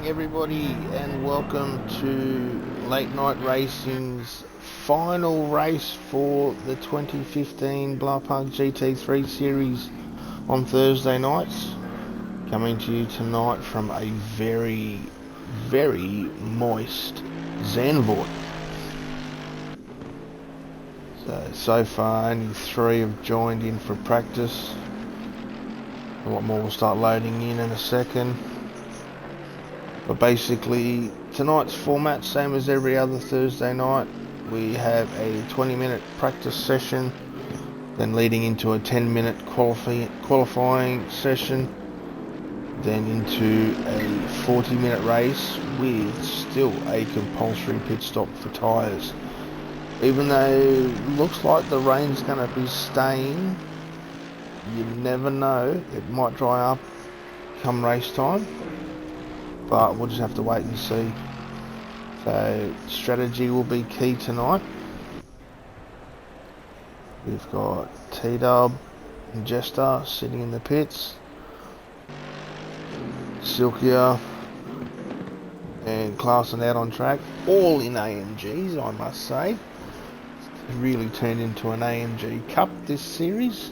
everybody, and welcome to Late Night Racing's final race for the 2015 Blancpain GT3 series on Thursday nights. Coming to you tonight from a very, very moist Zanvoort. So far only 3 have joined in for practice. A lot more will start loading in a second. But basically, tonight's format, same as every other Thursday night. We have a 20-minute practice session, then leading into a 10-minute qualifying session, then into a 40-minute race with still a compulsory pit stop for tyres. Even though it looks like the rain's going to be staying, you never know, it might dry up come race time. But we'll just have to wait and see. So strategy will be key tonight. We've got T-Dub and Jester sitting in the pits. Silkia and Clarkson out on track. All in AMGs, I must say. It's really turned into an AMG Cup this series.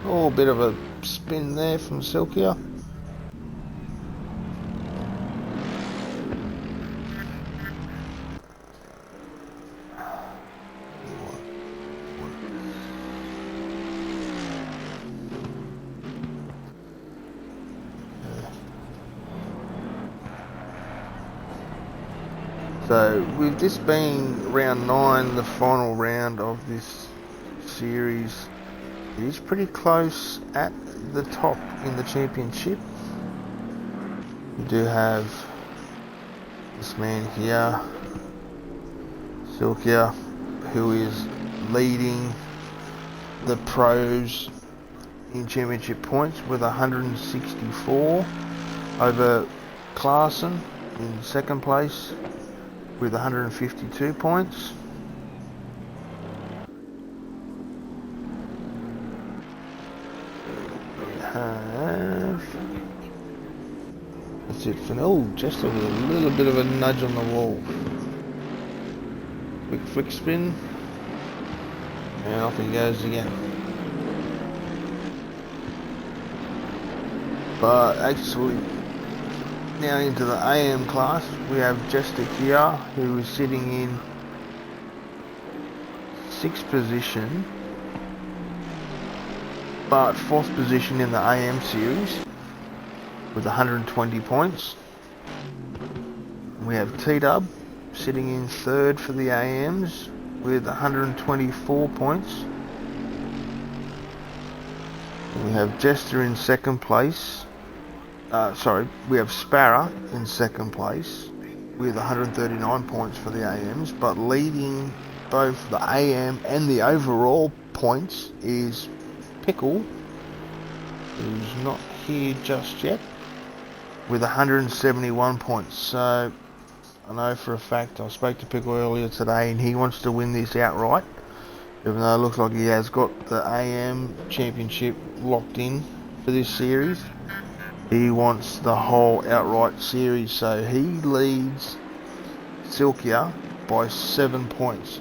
Oh, a bit of a spin there from Silkia. So with this being round 9, the final round of this series, it is pretty close at the top in the championship. We do have this man here, Silkia, who is leading the pros in championship points with 164 over Clarkson in second place with 152 points. That's it for now. Just a little bit of a nudge on the wall. Quick flick spin. And off he goes again. But actually, now into the AM class, we have Jester here, who is sitting in 6th position, but 4th position in the AM series with 120 points. We have T-Dub sitting in 3rd for the AMs with 124 points. And we have Jester in 2nd place. We have Sparrow in 2nd place with 139 points for the AMs, but leading both the AM and the overall points is Pickle, who's not here just yet, with 171 points. So I know for a fact, I spoke to Pickle earlier today and he wants to win this outright, even though it looks like he has got the AM championship locked in for this series. He wants the whole outright series, so he leads Silkia by 7 points.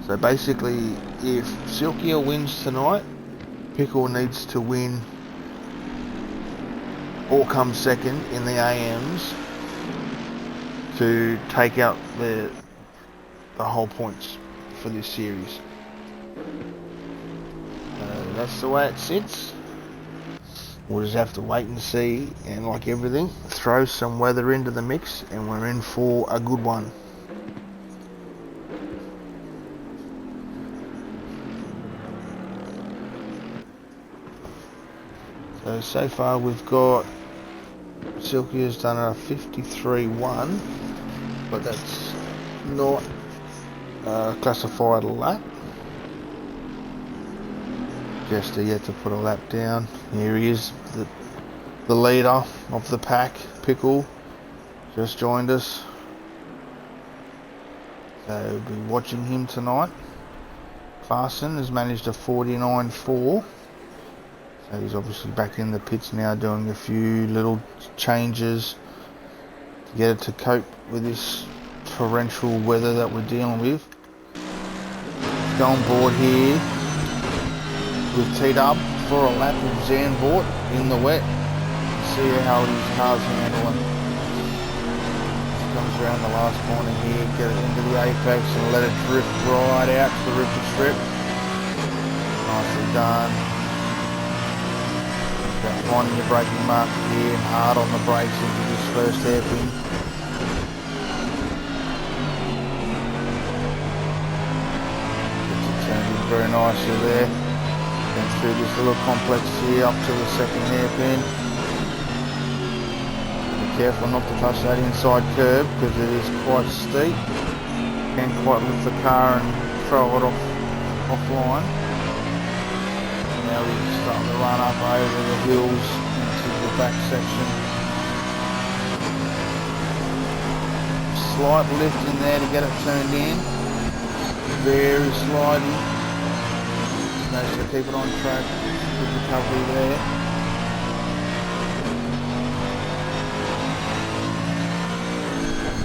So basically, if Silkia wins tonight, Pickle needs to win or come second in the AMs to take out the whole points for this series. That's the way it sits. We'll just have to wait and see, and like everything, throw some weather into the mix and we're in for a good one. So far we've got Silkia's done a 53.1, but that's not classified a lap. Jester yet to put a lap down. Here he is, the leader of the pack. Pickle just joined us, so we'll be watching him tonight. Clarkson has managed a 49.4. So he's obviously back in the pits now doing a few little changes to get it to cope with this torrential weather that we're dealing with. Go on board here with T-Dub for a lap of Zanvoort in the wet. See how his car's handling. Comes around the last corner here, get it into the apex and let it drift right out to the ripple strip. Nicely done. Finding your braking mark here and hard on the brakes into this first hairpin. Very nicely there, and through this little complex here up to the second hairpin. Be careful not to touch that inside curb because it is quite steep. Can't quite lift the car and throw it offline. Now we're starting to run up over the hills into the back section. Slight lift in there to get it turned in. Very slidey. Managed to keep it on track, good recovery there.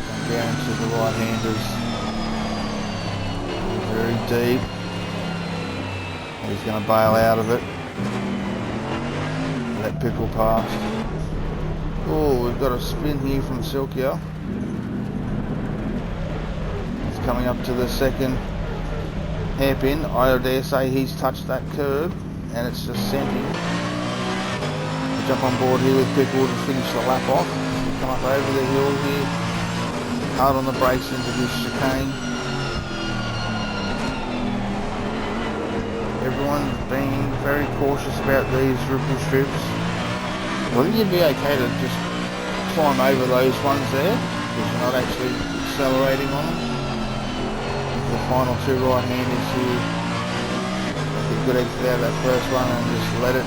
Come down to the right-handers, very deep. He's going to bail out of it. Let Pickle past. Oh, we've got a spin here from Silkia. It's coming up to the second hairpin. I dare say he's touched that curb and it's just sent him. We'll jump on board here with Pickle to finish the lap off. We'll come up over the hill here, hard on the brakes into this chicane. Everyone's being very cautious about these ripple strips. I think you'd be okay to just climb over those ones there because you're not actually accelerating on them. The final two right-handers here. Make a good exit out of that first one and just let it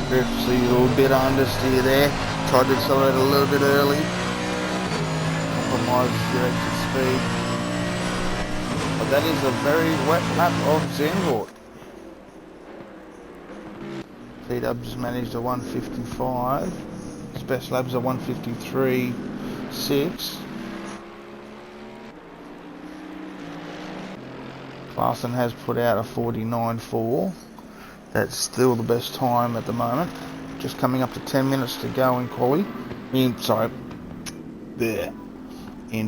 drift. See a little bit of understeer there. Tried to accelerate a little bit early. Compromises your exit speed. But that is a very wet lap of Zanvoort. T-Dub just managed a 155. His best lap's a 153.6. Larson has put out a 49.4. That's still the best time at the moment. Just coming up to 10 minutes to go in quali. In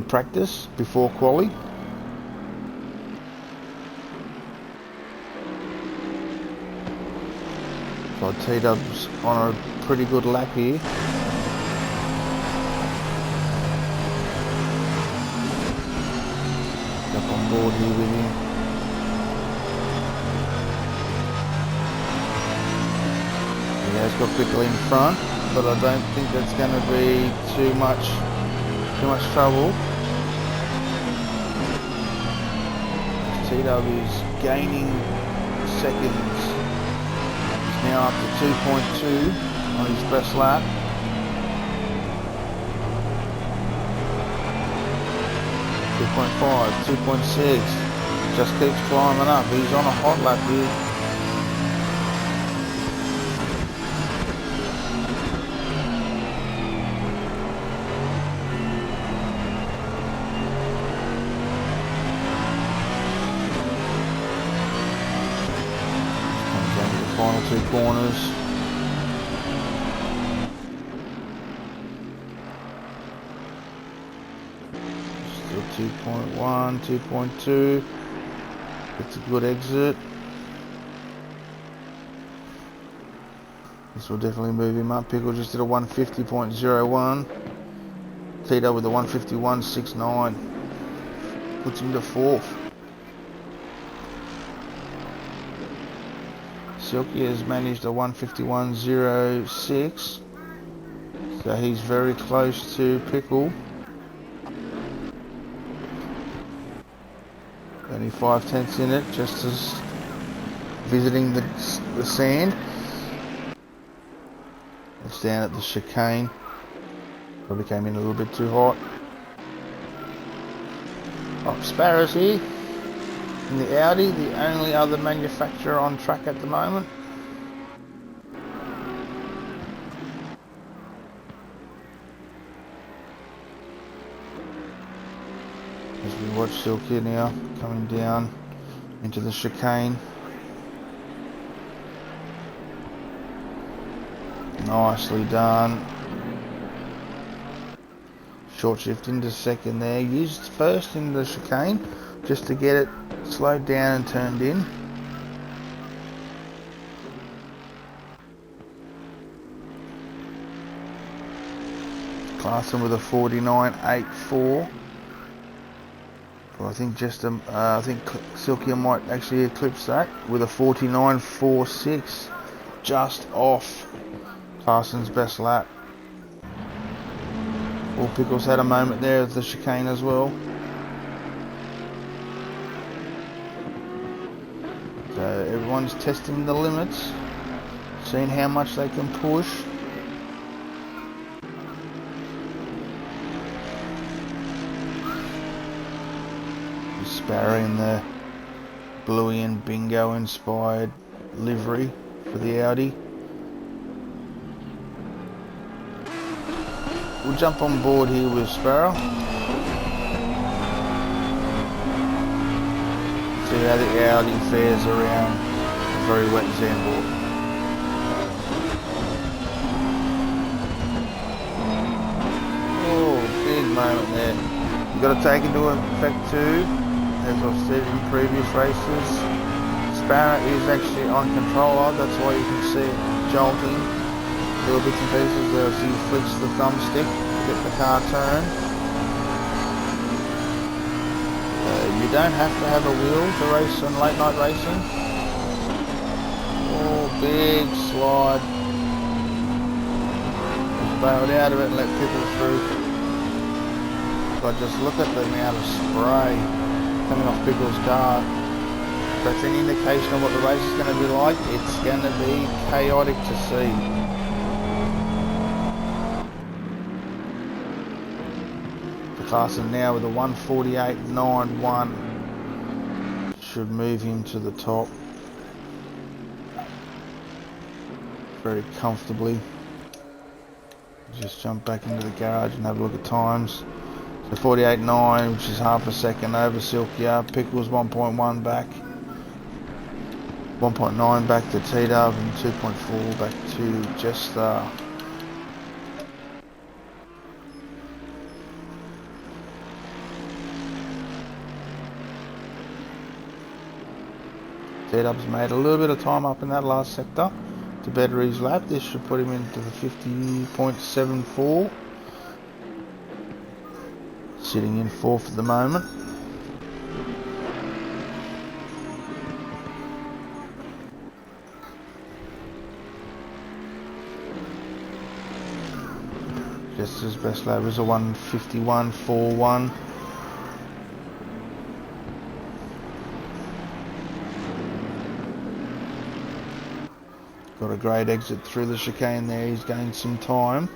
practice before quali. So T-Dub's on a pretty good lap here. Jump on board here with him. He's got Pickle in front, but I don't think that's going to be too much trouble. T-Dub is gaining seconds. He's now up to 2.2 on his best lap. 2.5, 2.6. Just keeps climbing up. He's on a hot lap here. Final two corners. Still 2.1, 2.2. It's a good exit. This will definitely move him up. Pickle just did a 150.01. T-Dub with a 151.69. Puts him to fourth. Silky has managed a 151.06, so he's very close to Pickle. Only 5/10 in it, just as visiting the sand. It's down at the chicane. Probably came in a little bit too hot. Oh, Sparrows here. In the Audi, the only other manufacturer on track at the moment. Watch Silky now coming down into the chicane. Nicely done. Short shift into second there. Used first in the chicane just to get it slowed down and turned in. Clarkson with a 49.84. Well, I think I think Silky might actually eclipse that with a 49.46, just off Carson's best lap. All Pickles had a moment there at the chicane as well. So everyone's testing the limits, seeing how much they can push. Sparrow in the Bluey and Bingo inspired livery for the Audi. We'll jump on board here with Sparrow. See how the Audi fares around a very wet Zanvoort. Oh, big moment there. You've got to take into effect too, as I've said in previous races, Sparrow is actually on controller. That's why you can see it jolting little bits and pieces as he flicks the thumbstick to get the car turned. You don't have to have a wheel to race on late night racing. Oh, big slide. Just bailed out of it and let people through. But just look at the amount of spray coming off Pickles' car. That's an indication of what the race is going to be like. It's going to be chaotic to see. The Carson now with a 148.91 should move him to the top very comfortably. Just jump back into the garage and have a look at times. So 48.9, which is half a second over Silkia. Pickles 1.1 back. 1.9 back to T-Dub and 2.4 back to Jester. T-Dub's made a little bit of time up in that last sector to better his lap. This should put him into the 50.74. Sitting in fourth at the moment. Jester's best lap is a 151.41. Got a great exit through the chicane there. He's gained some time.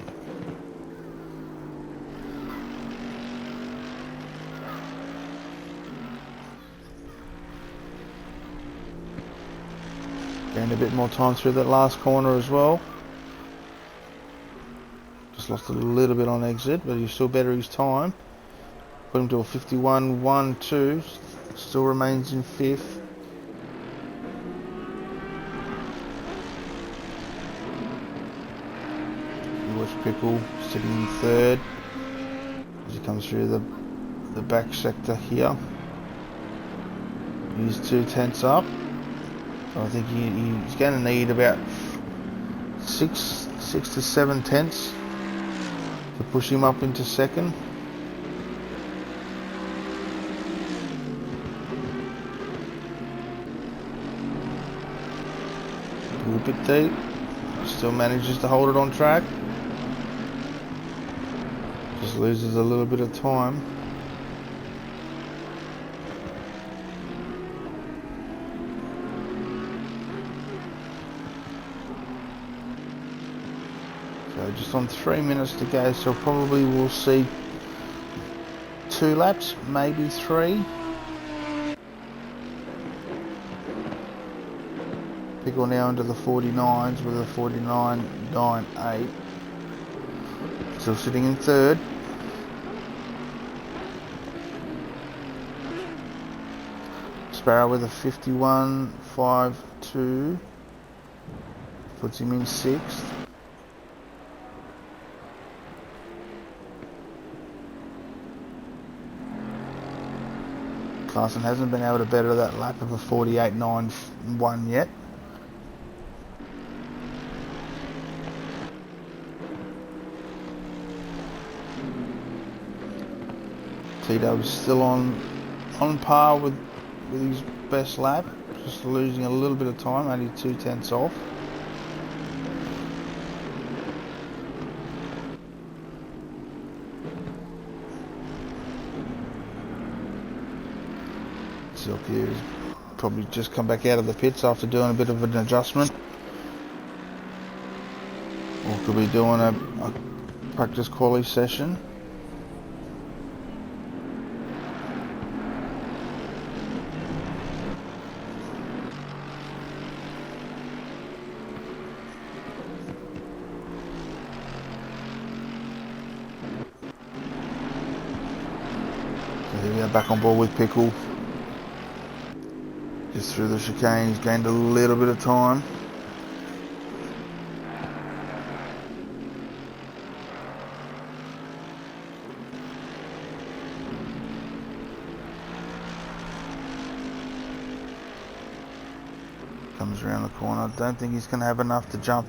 Gained a bit more time through that last corner as well. Just lost a little bit on exit, but he's still better his time. Put him to a 51.12. Still remains in fifth. You watch Pickle sitting in third as he comes through the back sector here. He's 2/10 up. I think he's going to need about 6 to 7 tenths to push him up into second. A little bit deep. Still manages to hold it on track. Just loses a little bit of time. Just on 3 minutes to go, so probably we'll see 2 laps, maybe 3. Pickle now into the 49s with a 49.98. Still sitting in third. Sparrow with a 51.52 puts him in 6th. Clarkson hasn't been able to better that lap of a 48.91 yet. T-Dub's still on par with his best lap, just losing a little bit of time, only 0.2 off. Silky has probably just come back out of the pits after doing a bit of an adjustment, or could be doing a practice quali session. So here we are back on board with Pickle. Just through the chicane, he's gained a little bit of time. Comes around the corner. I don't think he's going to have enough to jump.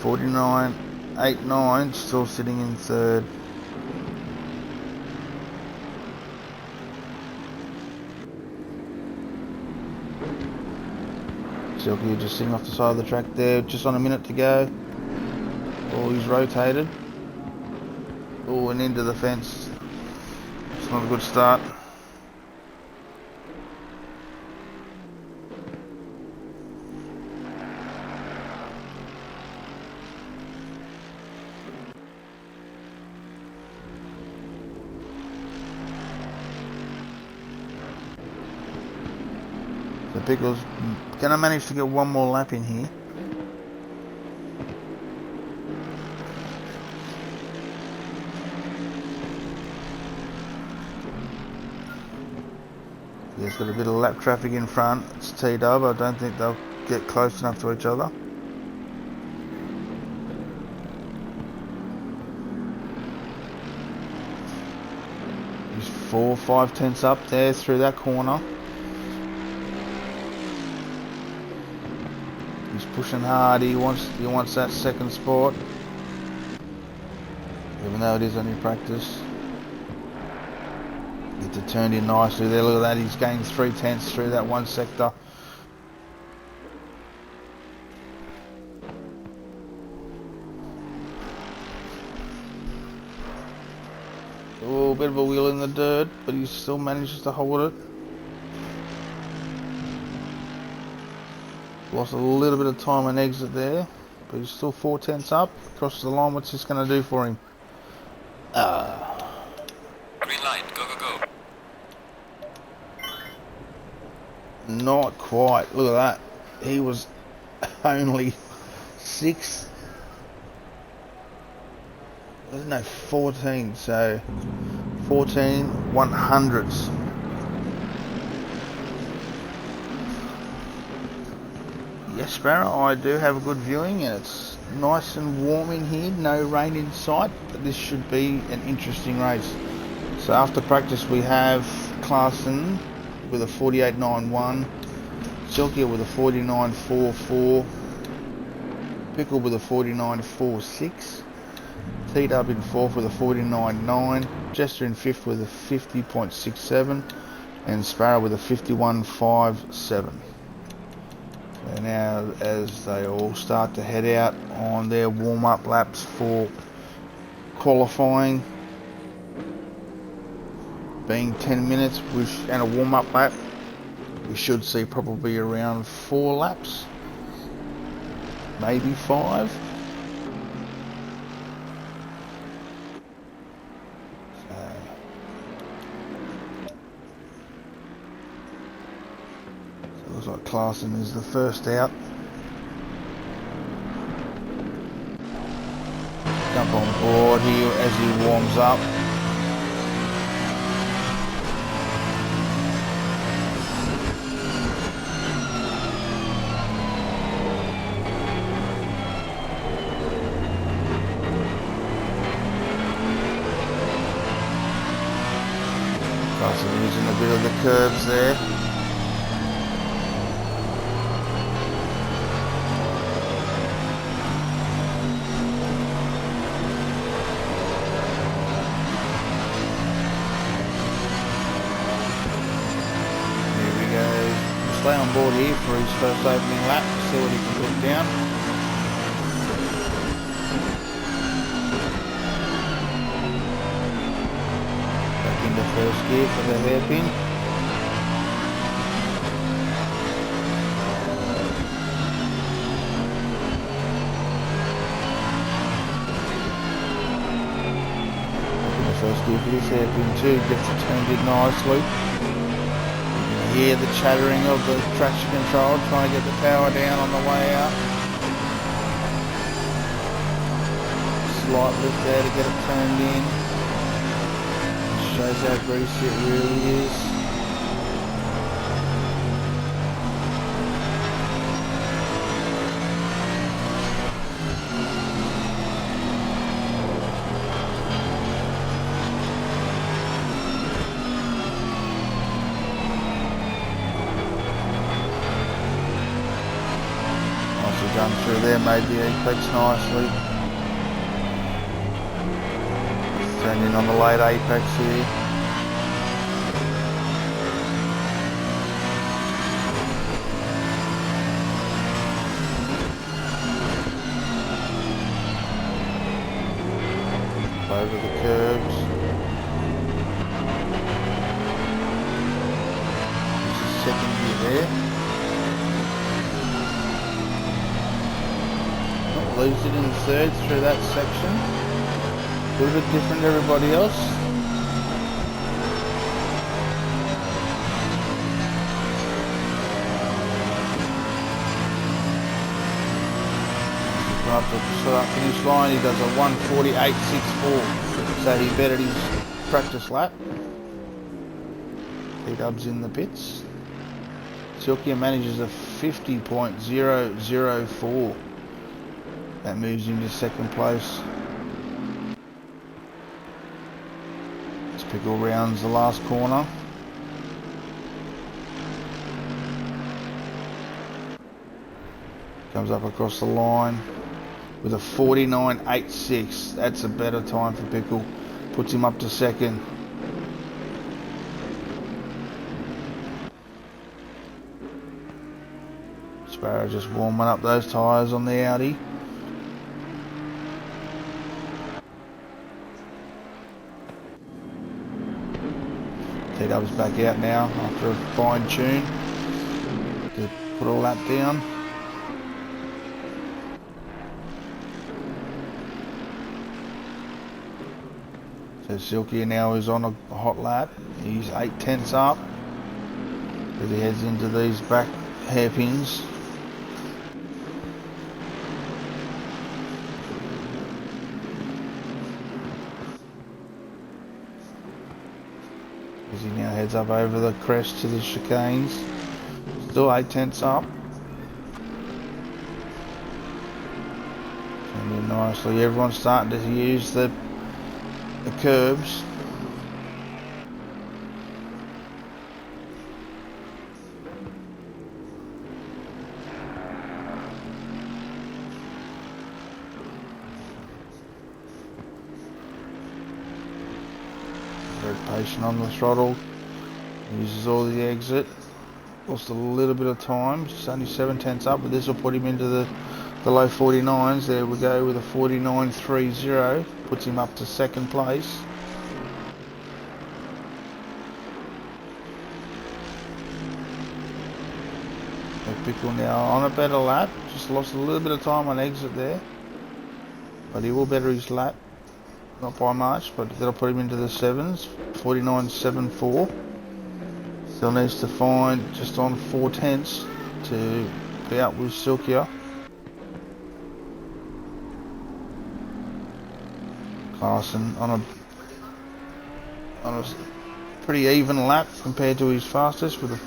49.89, still sitting in 3rd. Silky just sitting off the side of the track there, just on a minute to go. Oh, he's rotated. Oh, and into the fence. It's not a good start. The Pickle's going to manage to get one more lap in here. He's got a bit of lap traffic in front. It's T-Dub. I don't think they'll get close enough to each other. He's 4-5 tenths up there through that corner. He's pushing hard. He wants that second spot, even though it is only practice. Gets it turned in nicely there. Look at that. He's gained 3 tenths through that one sector. Oh, a bit of a wheel in the dirt, but he still manages to hold it. Lost a little bit of time on exit there, but he's still 4 tenths up. Across the line, what's this going to do for him? Green light, go, go, go. Not quite. Look at that. He was only 6. There's no 14, so 14/100ths. Yes, Sparrow, I do have a good viewing, and it's nice and warm in here. No rain in sight, but this should be an interesting race. So after practice, we have Clarkson with a 48.91, Silky with a 49.44, Pickle with a 49.46, T-Dub in 4th with a 49.9, Jester in 5th with a 50.67, and Sparrow with a 51.57. And now, as they all start to head out on their warm-up laps for qualifying, being 10 minutes and a warm-up lap, we should see probably around 4 laps, maybe 5. Looks like Clarkson is the first out. Jump on board here as he warms up. a bit of the curves there. Here we go. Stay on board here for his first opening lap, see what he can put down. Back into first gear for the hairpin. First gear for this hairpin too, gets it turned in nicely. You can hear the chattering of the traction control, trying to get the power down on the way out. Slight lift there to get it turned in. Shows how greasy it really is. Done through there, made the apex nicely. Turned in on the late apex here. Over the curbs. This is second gear there. Leaves it in third through that section. A little bit different to everybody else. Right to the finish line, he does a 1:48.64, so he bettered his practice lap. P-Dub's in the pits. Silkia manages a 50.004. That moves him to second place. This Pickle rounds the last corner. Comes up across the line with a 49.86. That's a better time for Pickle. Puts him up to second. Sparrow just warming up those tyres on the Audi. T-Dub's back out now after a fine tune to put a lap down. So Silky now is on a hot lap. He's 8/10 up as he heads into these back hairpins. As he now heads up over the crest to the chicanes. Still 8/10 up. And then nicely, everyone's starting to use the curbs. Very patient on the throttle. Uses all the exit. Lost a little bit of time. It's only 7/10 up, but this will put him into the low 49s. There we go with a 49.30. Puts him up to second place. Pickle now on a better lap. Just lost a little bit of time on exit there, but he will better his lap. Not by much, but that'll put him into the 7s. 49.74. Still needs to find just on 4/10 to be out with Silkia. Carson on a pretty even lap compared to his fastest with a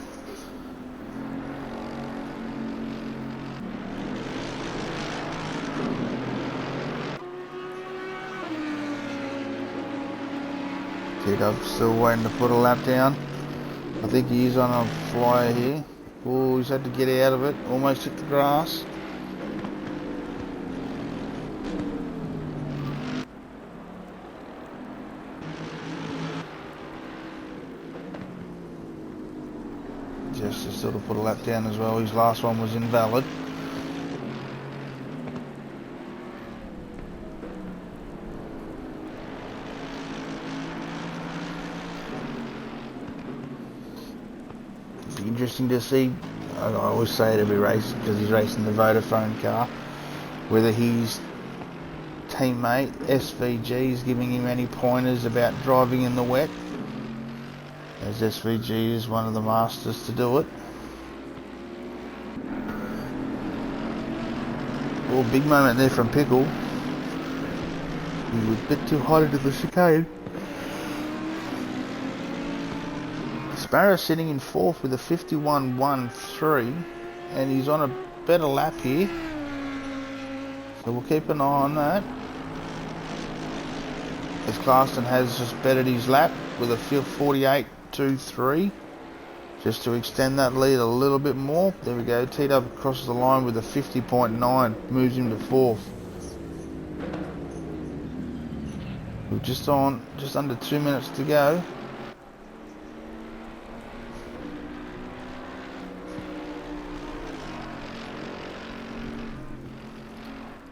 T-Dub still waiting to put a lap down. I think he is on a flyer here. Oh, he's had to get out of it. Almost hit the grass. Just to sort of put a lap down as well. His last one was invalid. Interesting to see. I always say it every race because he's racing the Vodafone car, whether his teammate SVG is giving him any pointers about driving in the wet, as SVG is one of the masters to do it. Oh, big moment there from Pickle. He was a bit too hot into the chicane. Sparrow sitting in 4th with a 51.13, and he's on a better lap here, so we'll keep an eye on that. As Clarkson has just bettered his lap with a 48.23, just to extend that lead a little bit more. There we go, T-Dub crosses the line with a 50.9, moves him to 4th. We're just under 2 minutes to go.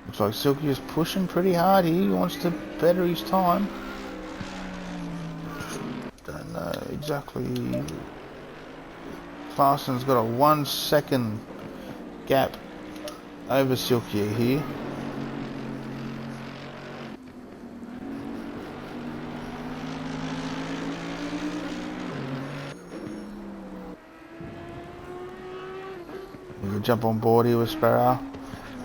Looks like Silky is pushing pretty hard here. He wants to better his time. Don't know exactly. Clarson's got a 1 second gap over Silky here. We can jump on board here with Sparrow,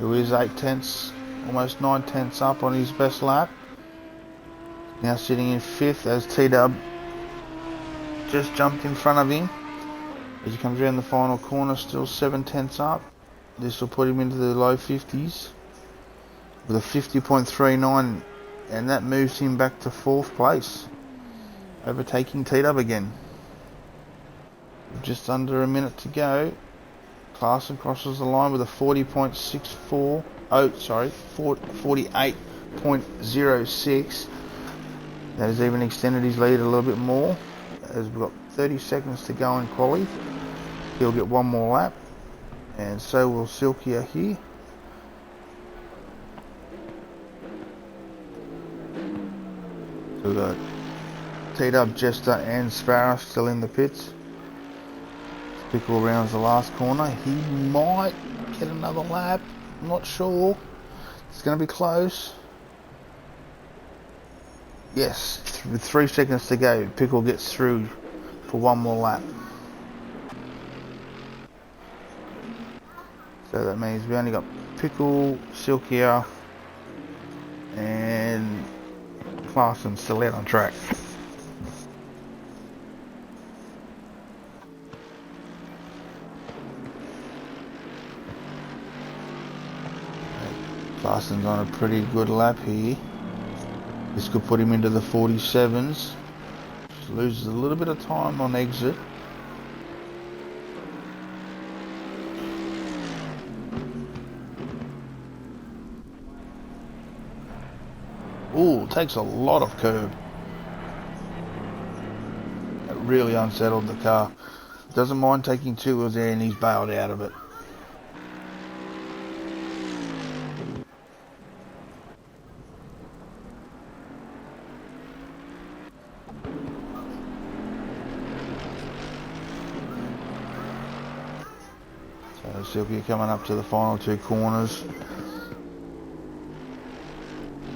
who is 8 tenths, almost 9 tenths up on his best lap. Now sitting in 5th as T-Dub just jumped in front of him. As he comes around the final corner, still 7 tenths up. This will put him into the low 50s with a 50.39, and that moves him back to 4th place, overtaking T-Dub again. Just under a minute to go. Clarkson crosses the line with a 48.06. That has even extended his lead a little bit more, as we've got 30 seconds to go in quali. He'll get one more lap, and so will Silkia here. So we've got T-Dub, Jester and Sparrow still in the pits. Pickle rounds the last corner. He might get another lap. I'm not sure. It's going to be close. Yes, with 3 seconds to go, Pickle gets through for one more lap. So that means we only got Pickle, Silkia, and Clarkson still out on track. Clarkson's on a pretty good lap here. This could put him into the 47s. Just loses a little bit of time on exit. Ooh, takes a lot of curb. It really unsettled the car. Doesn't mind taking 2 wheels there, and he's bailed out of it. Silky coming up to the final 2 corners.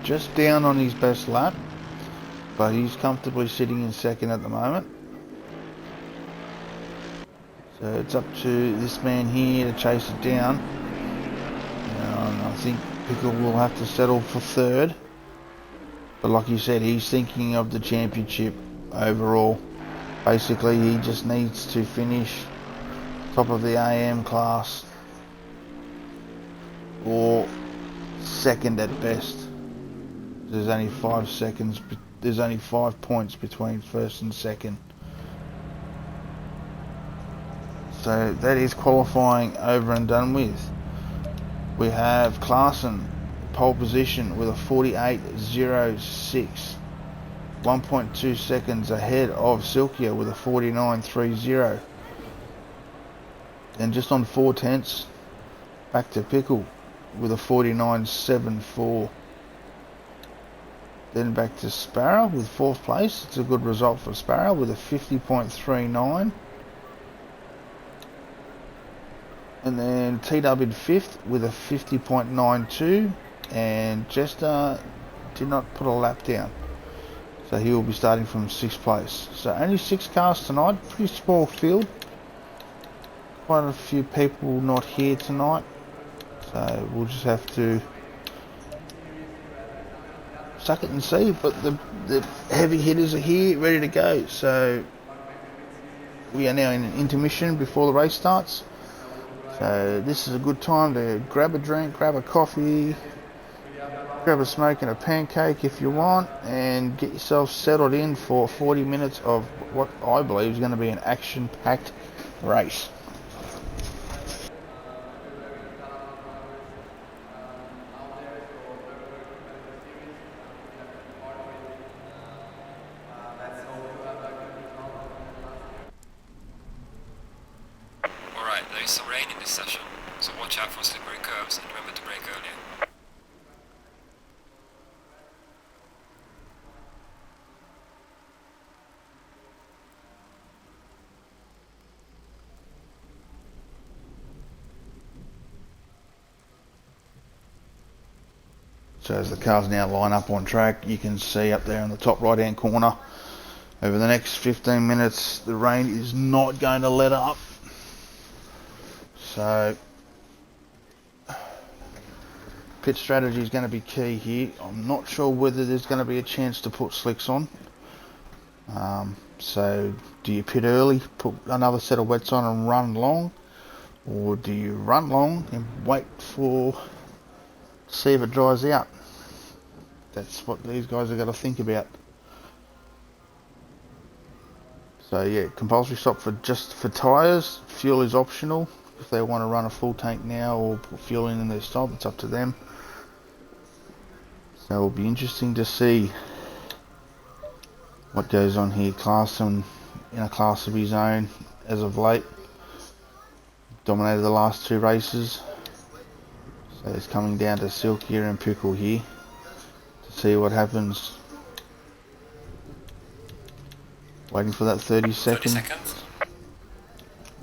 Just down on his best lap, but he's comfortably sitting in 2nd at the moment. So it's up to this man here to chase it down. I think Pickle will have to settle for 3rd. But like you said, he's thinking of the championship overall. Basically, he just needs to finish top of the AM class, or 2nd at best. There's only 5 seconds. There's only 5 points between 1st and 2nd. So that is qualifying over and done with. We have Klaassen pole position with a 48.06, 1.2 seconds ahead of Silkia with a 49.30. Then just on 4/10, back to Pickle with a 49.74. Then back to Sparrow with 4th place. It's a good result for Sparrow with a 50.39. And then TW 5th with a 50.92. And Jester did not put a lap down, so he will be starting from 6th place. So only 6 cars tonight, pretty small field. Quite a few people not here tonight, so we'll just have to suck it and see. But the heavy hitters are here, ready to go. So we are now in an intermission before the race starts. So this is a good time to grab a drink, grab a coffee, grab a smoke and a pancake if you want, and get yourself settled in for 40 minutes of what I believe is going to be an action-packed race. Alright, there is some rain in this session, so watch out for slippery curves and remember to brake earlier. So as the cars now line up on track, you can see up there in the top right hand corner, over the next 15 minutes the rain is not going to let up. So pit strategy is going to be key here. I'm not sure whether there's going to be a chance to put slicks on. So do you pit early, put another set of wets on and run long, or do you run long and wait for see if it dries out? That's what these guys have got to think about. So yeah, compulsory stop for just for tyres. Fuel is optional. If they want to run a full tank now or put fuel in their stop, it's up to them. So it'll be interesting to see what goes on here. Klaassen in a class of his own as of late. Dominated the last 2 races. So it's coming down to Silkia and Pickle here to see what happens. Waiting for that 30 seconds. 30 seconds.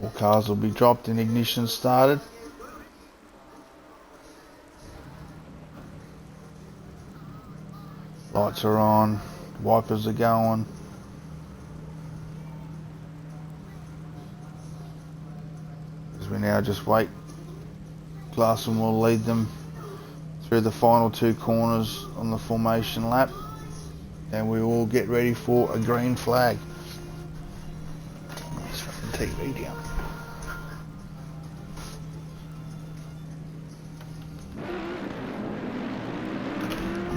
All cars will be dropped and ignition started. Lights are on, wipers are going. As we now just wait, Klaassen will lead them through the final 2 corners on the formation lap, and we will get ready for a green flag. Let's fucking TV down.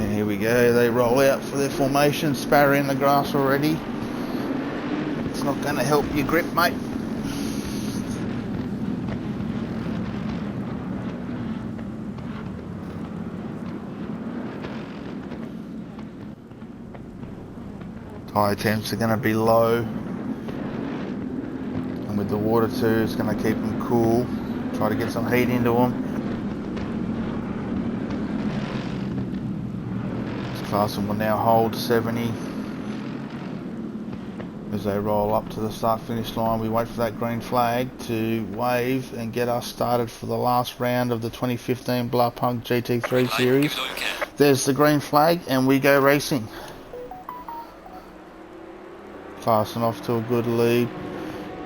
And here we go, they roll out for their formation. Sparrow in the grass already. It's not going to help your grip, mate. Tyre temps are going to be low. And with the water too, it's going to keep them cool. Try to get some heat into them. Klaassen will now hold 70 as they roll up to the start finish line. We wait for that green flag to wave and get us started for the last round of the 2015 Blancpain GT3 series. There's the green flag and we go racing. Klaassen off to a good lead.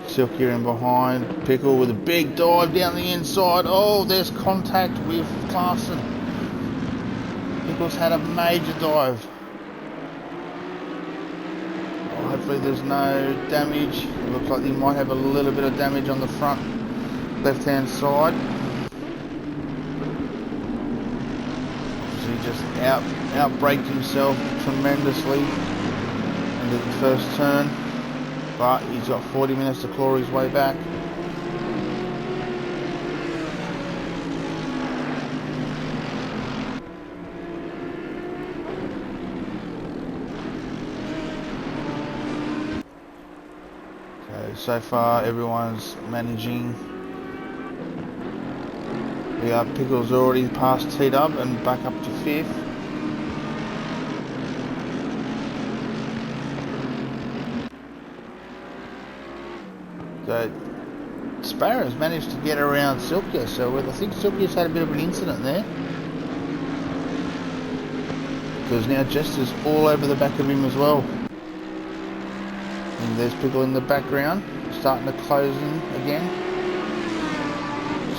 Silkia in behind. Pickle with a big dive down the inside. Oh, there's contact with Klaassen. Pickle's had a major dive. Oh, hopefully there's no damage. It looks like he might have a little bit of damage on the front left hand side. He just outbraked himself tremendously into the first turn, but he's got 40 minutes to claw his way back. so far everyone's managing. We have Pickles already past T-Dub and back up to 5th. So Sparrow's managed to get around Silkia, so I think Silkia's had a bit of an incident there. Because now Jester's all over the back of him as well. And there's Pickle in the background, starting to close in again.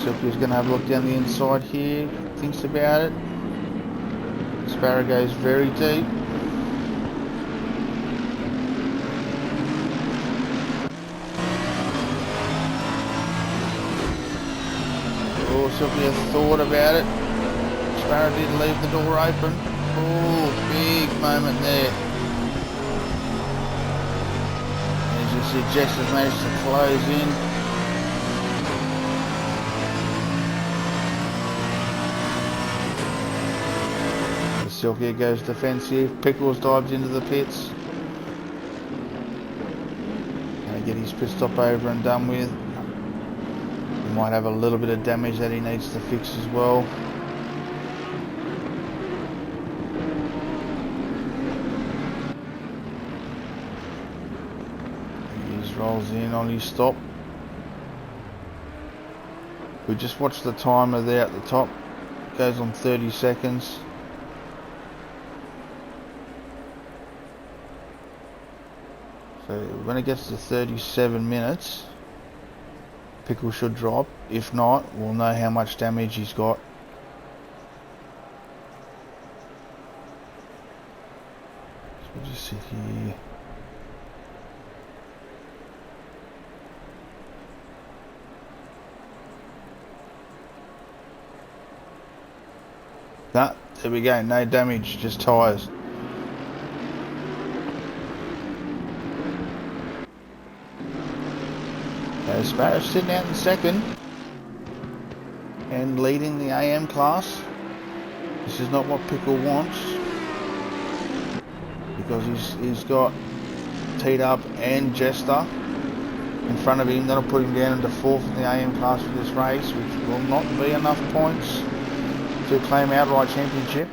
Silkia's going to have a look down the inside here, thinks about it. Sparrow goes very deep. Oh, Silkia thought about it. Sparrow did leave the door open. Oh, big moment there. As you see, Jess has managed to close in. Silkia goes defensive. Pickles dives into the pits. Gonna get his pit stop over and done with. He might have a little bit of damage that he needs to fix as well. Rolls in on his stop. We just watched the timer there at the top. It goes on 30 seconds. So when it gets to 37 minutes, Pickle should drop. If not, we'll know how much damage he's got. So we'll just sit here. Nah, there we go, no damage, just tyres. So Sparrow's sitting out in second and leading the AM class. This is not what Pickle wants, because he's got T-Dub and Jester in front of him. That'll put him down into 4th in the AM class for this race, which will not be enough points to claim outright championship.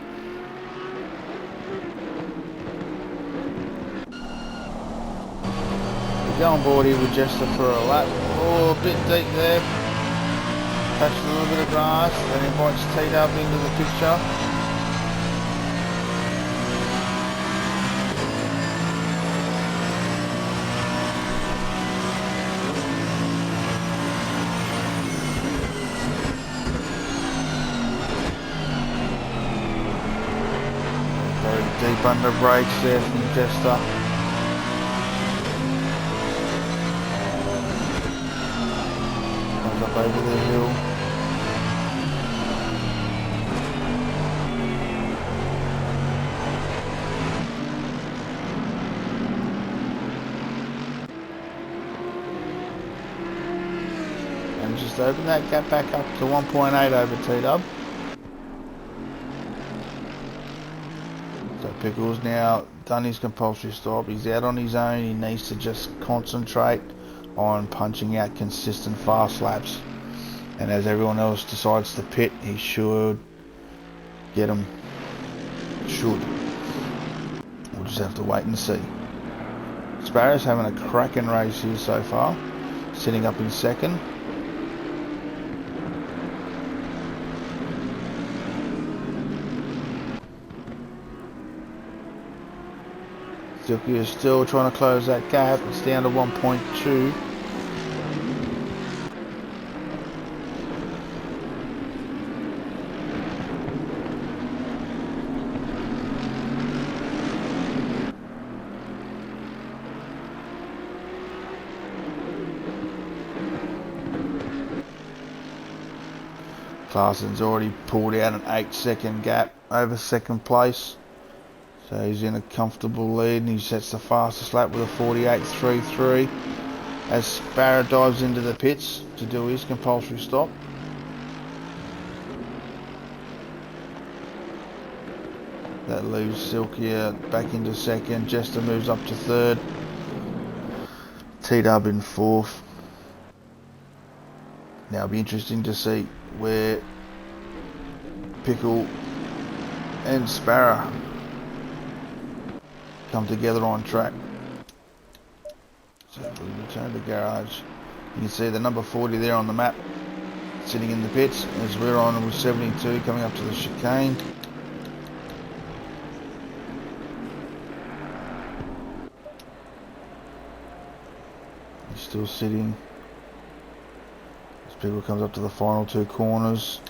We go on board here with Jester for a lap. Oh, a bit deep there. Touched a little bit of grass, then invites T-Dub into the picture. Deep under brakes there from Jester. Comes up over the hill. And just open that gap back up to 1.8 over T-Dub. Pickles now done his compulsory stop. He's out on his own. He needs to just concentrate on punching out consistent fast laps. And as everyone else decides to pit, he should get them. Should. We'll just have to wait and see. Sparrow's having a cracking race here so far, sitting up in second. Silky is still trying to close that gap. It's down to 1.2. Clarkson's already pulled out an 8-second gap over second place. So he's in a comfortable lead, and he sets the fastest lap with a 48.33 as Sparrow dives into the pits to do his compulsory stop. That leaves Silkia back into second. Jester moves up to third. T-Dub in 4th. Now it'll be interesting to see where Pickle and Sparrow come together on track. So if we return to the garage, you can see the number 40 there on the map, sitting in the pits, as we're on with 72 coming up to the chicane. He's still sitting as Pickle comes up to the final 2 corners.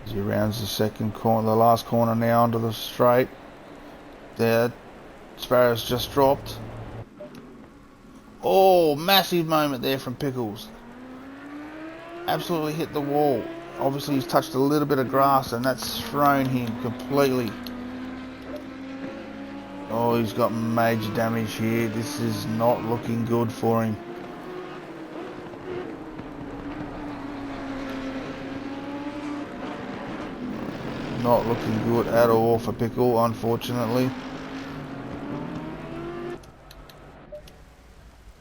As he rounds the second corner, the last corner now onto the straight. There, Sparrow's just dropped. Oh, massive moment there from Pickles. Absolutely hit the wall. Obviously he's touched a little bit of grass and that's thrown him completely. Oh, he's got major damage here. This is not looking good for him. Not looking good at all for Pickle, unfortunately.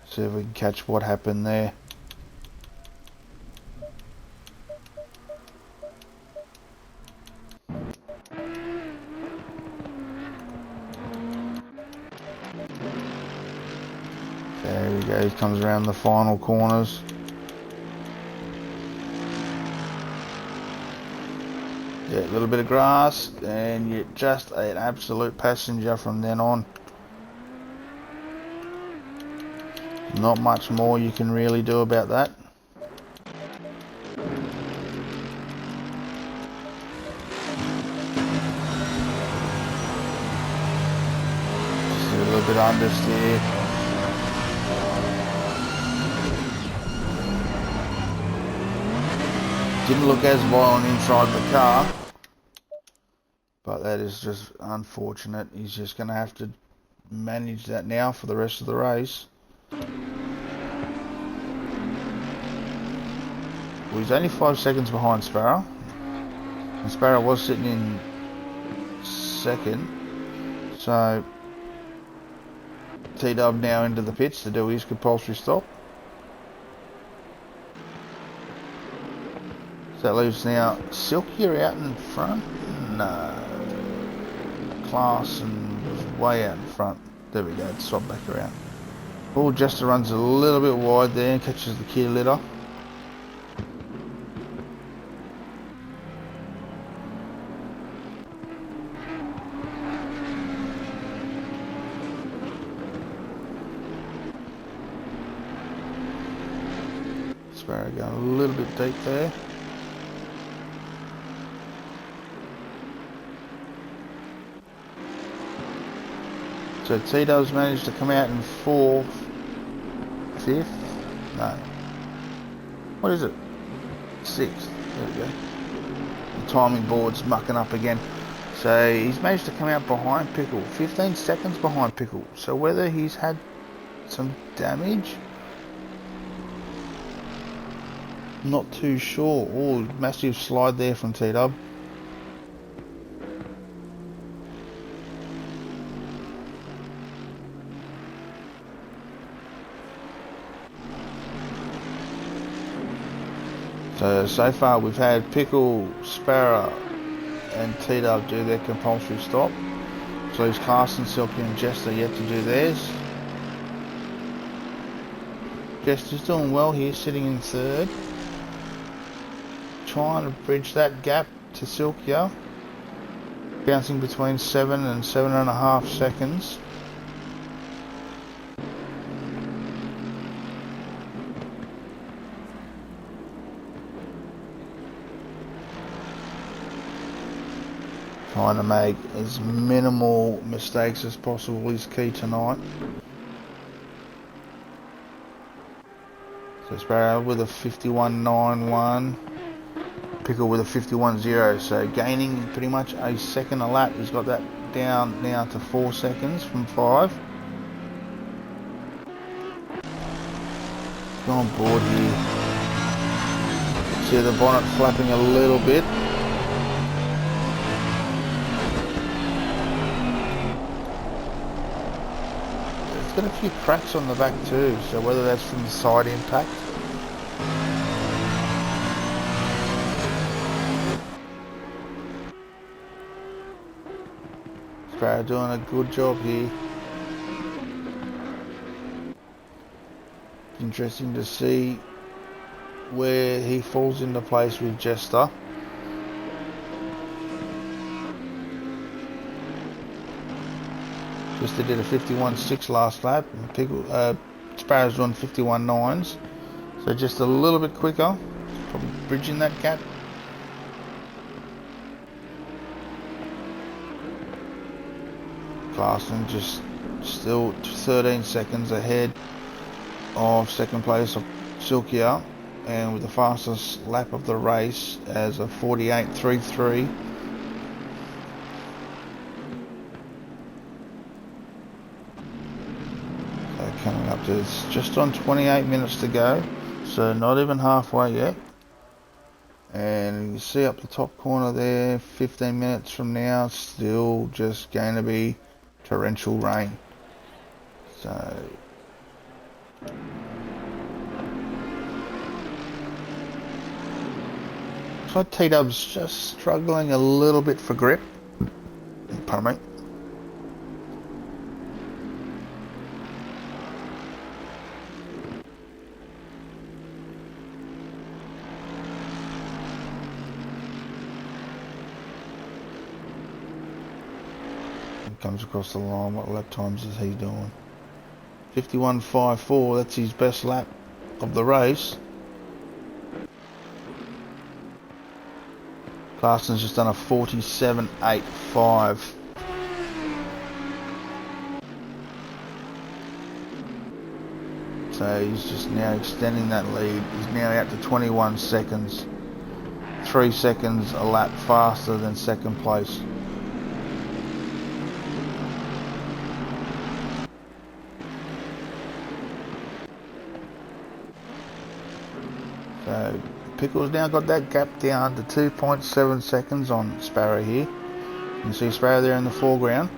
See if we can catch what happened there. There he goes, comes around the final corners. Yeah, a little bit of grass, and you're just an absolute passenger from then on. Not much more you can really do about that. Just a little bit understeer. Didn't look as violent inside the car, but that is just unfortunate. He's just going to have to manage that now for the rest of the race. Well, he's only 5 seconds behind Sparrow, and Sparrow was sitting in 2nd, so T-Dub now into the pits to do his compulsory stop. So that leaves now Silky out in front. No, Class and was way out in front. There we go, it's swap back around. Paul Jester runs a little bit wide there and catches the key litter. Sparrow going a little bit deep there. So Tito's managed to come out in 4th, 5th, no, what is it, 6th, there we go. The timing board's mucking up again. So he's managed to come out behind Pickle, 15 seconds behind Pickle. So whether he's had some damage, not too sure. Oh, massive slide there from T-Dub. So far we've had Pickle, Sparrow and T-Dub do their compulsory stop. So it's Carson, Silky and Jester yet to do theirs. Jester's doing well here, sitting in 3rd. Trying to bridge that gap to Silkia. Bouncing between 7 and 7.5 seconds. Trying to make as minimal mistakes as possible is key tonight. So Sparrow with a 51.91, Pickle with a 51.0, so gaining pretty much a second a lap. He's got that down now to 4 seconds from 5. Go on board here. See the bonnet flapping a little bit. got a few cracks on the back too, so whether that's from the side impact. Sparrow doing a good job here. Interesting to see where he falls into place with Jester. Jester did a 51.6 last lap, and Sparrow's doing 51.9s, so just a little bit quicker, probably bridging that gap. Clarkson just still 13 seconds ahead of second place of Silkia, and with the fastest lap of the race as a 48.33. So coming up to, it's just on 28 minutes to go, so not even halfway yet. And you can see up the top corner there, 15 minutes from now, still just going to be torrential rain. So looks like T-Dub's just struggling a little bit for grip. Pardon me. Comes across the line. What lap times is he doing? 51.54. That's his best lap of the race. Clarson's just done a 47.85. So he's just now extending that lead. He's now out to 21 seconds. 3 seconds a lap faster than second place. So Pickle's now got that gap down to 2.7 seconds on Sparrow here. You can see Sparrow there in the foreground.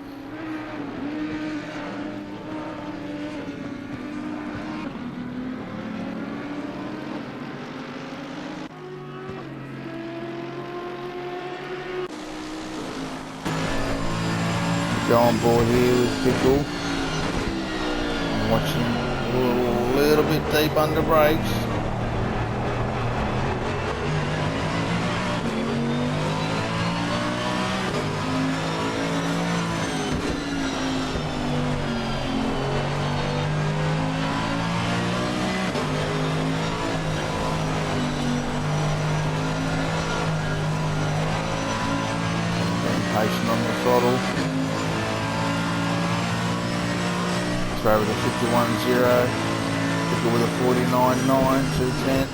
Go on board here with Pickle. I'm watching a little bit deep under brakes. Patient on the throttle. Throw with a 51.0. Pickle with a 49.9, 2/10.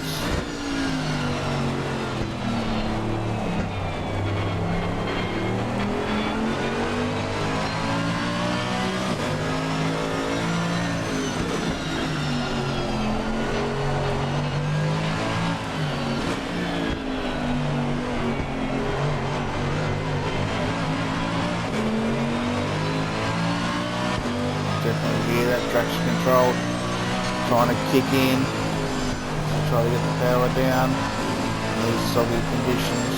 Definitely hear that traction control trying to kick in, try to get the power down in these soggy conditions.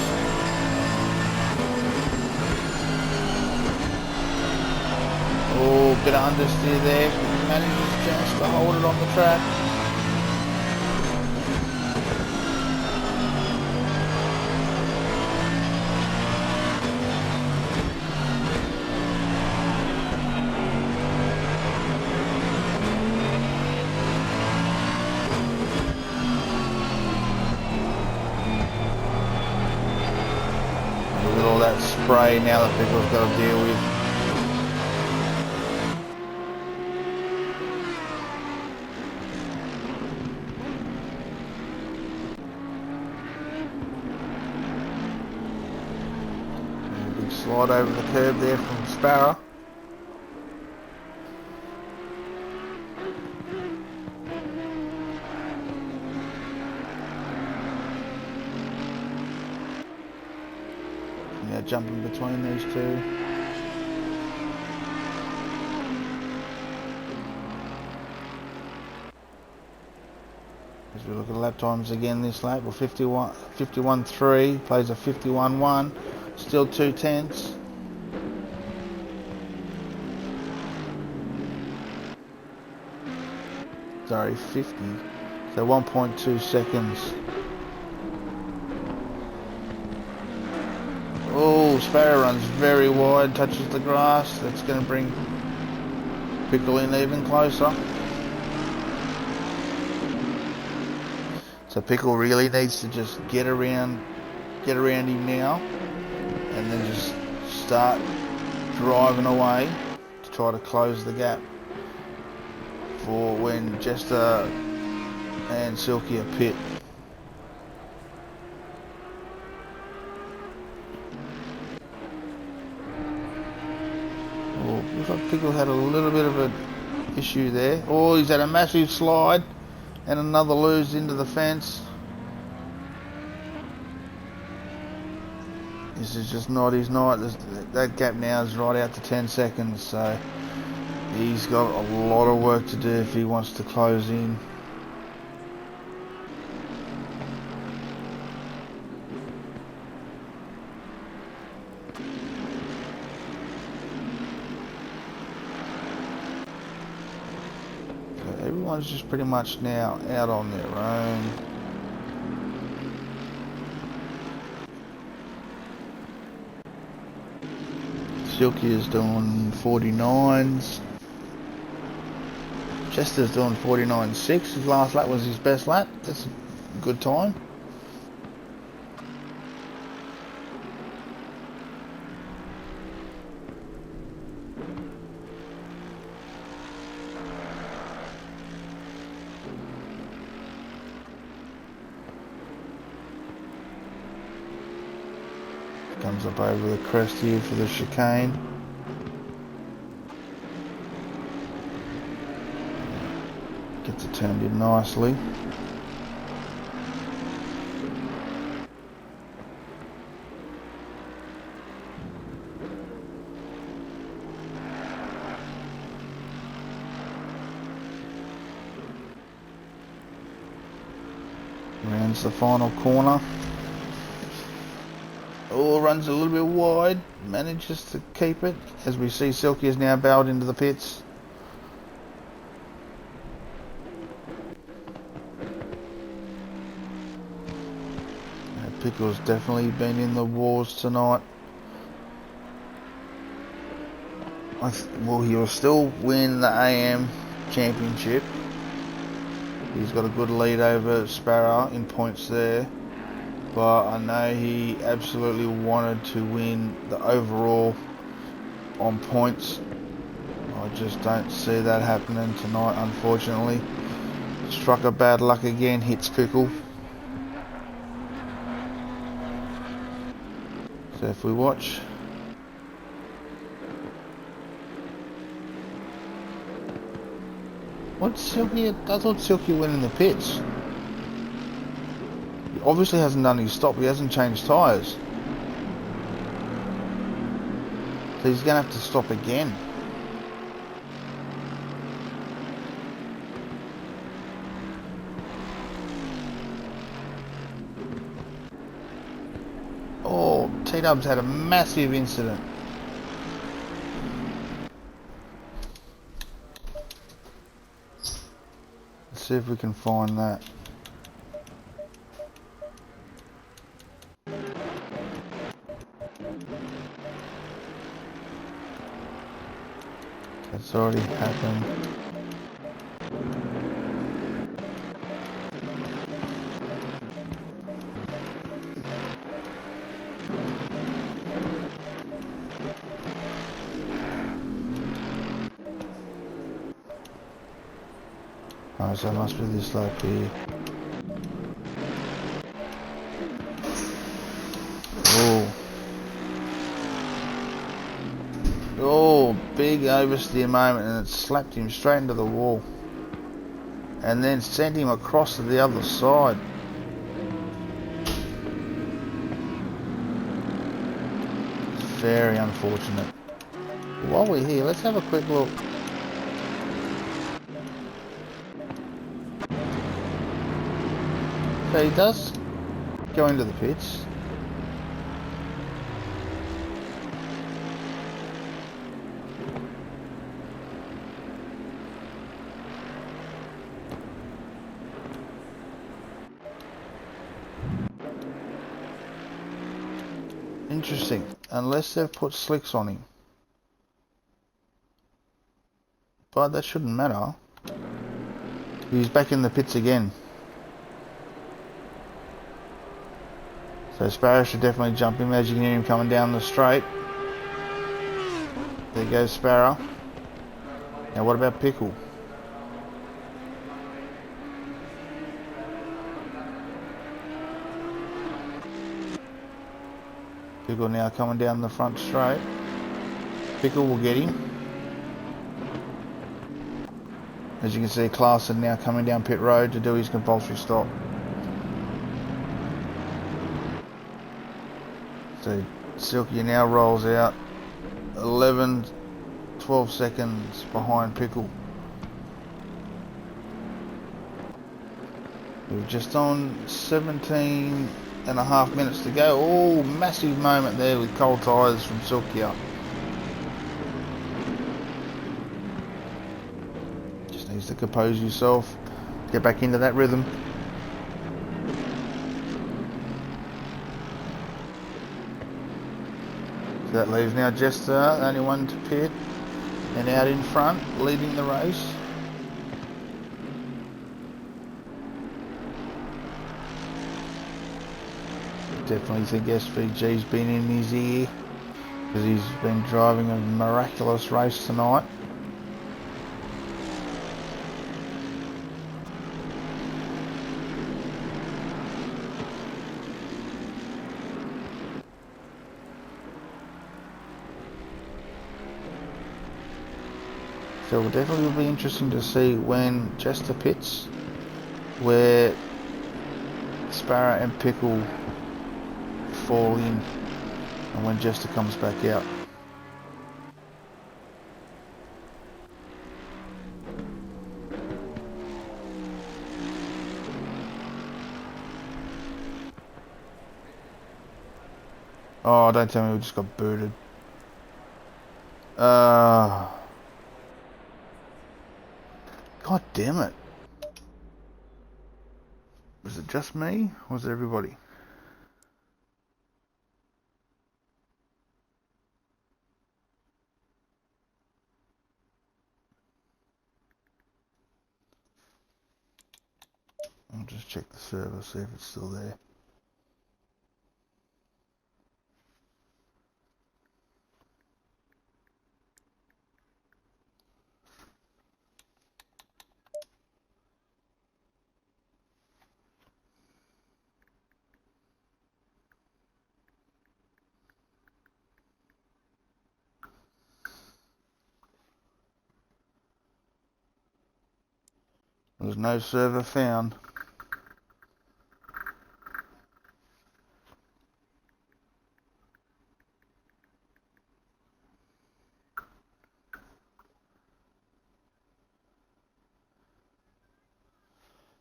Oh, bit of understeer there, manages just to hold it on the track. Look at all that spray now that Pickle's got to deal with. And a big slide over the curb there from Sparrow. Now jumping between these two. we look at lap times again this lap? Well, 51.3, plays a 51.1, still 2/10. Sorry, 50. So 1.2 seconds. Oh, Sparrow runs very wide, touches the grass. That's going to bring Pickle in even closer. So Pickle really needs to just get around him now, and then just start driving away to try to close the gap for when Jester and Silky are pit. Oh, looks like Pickle had a little bit of an issue there. Oh, he's had a massive slide and another lose into the fence. This is just not his night. That gap now is right out to 10 seconds, so he's got a lot of work to do if he wants to close in. So everyone's just pretty much now out on their own. Silky is doing 49s. Chester's doing 49.6. His last lap was his best lap. That's a good time. Comes up over the crest here for the chicane. Gets it turned in nicely. Rounds the final corner. Oh, runs a little bit wide, manages to keep it, as we see Silky is now bowed into the pits. Pickle's definitely been in the wars tonight. Well, he'll still win the AM championship. He's got a good lead over Sparrow in points there. But I know he absolutely wanted to win the overall on points. I just don't see that happening tonight, unfortunately. Struck a bad luck again, hits Pickle. So if we watch, what's Silky? I thought Silky went in the pits. He obviously hasn't done his stop. He hasn't changed tyres. So he's going to have to stop again. Oh, T-Dub's had a massive incident. Let's see if we can find that. That's already happened. Oh, so it must be this lap here. Oh. Oh, big oversteer moment, and it slapped him straight into the wall. And then sent him across to the other side. It's very unfortunate. While we're here, let's have a quick look. So he does go into the pits. Interesting, unless they've put slicks on him. But that shouldn't matter. He's back in the pits again. So Sparrow should definitely jump him as you can hear him coming down the straight. There goes Sparrow. Now what about Pickle? Pickle now coming down the front straight. Pickle will get him. As you can see, Klaassen now coming down pit road to do his compulsory stop. So Silky now rolls out 12 seconds behind Pickle. We're just on 17.5 minutes to go. Oh, massive moment there with cold tyres from Silky up. Just needs to compose yourself, get back into that rhythm. So that leaves now Jester, the only one to pit, and out in front, leading the race. Definitely think SVG's been in his ear, because he's been driving a miraculous race tonight. So it will definitely be interesting to see when Jester pits, where Sparrow and Pickle fall in, and when Jester comes back out. Oh, don't tell me we just got booted. God damn it. Was it just me, or was it everybody? I'll just check the server, see if it's still there. There's no server found.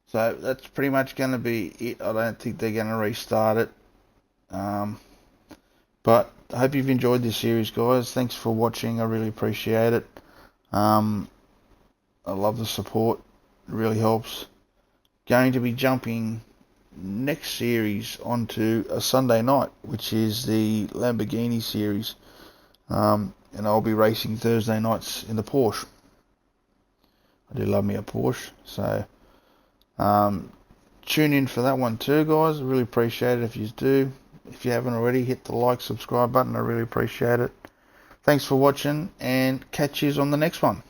So that's pretty much going to be it. I don't think they're going to restart it. But I hope you've enjoyed this series, guys. Thanks for watching. I really appreciate it. I love the support. It really helps. Going to be jumping next series onto a Sunday night, which is the Lamborghini series. And I'll be racing Thursday nights in the Porsche. I do love me a Porsche. So tune in for that one too, guys. I really appreciate it if you do. If you haven't already, hit the like, subscribe button. I really appreciate it. Thanks for watching, and catch yous on the next one.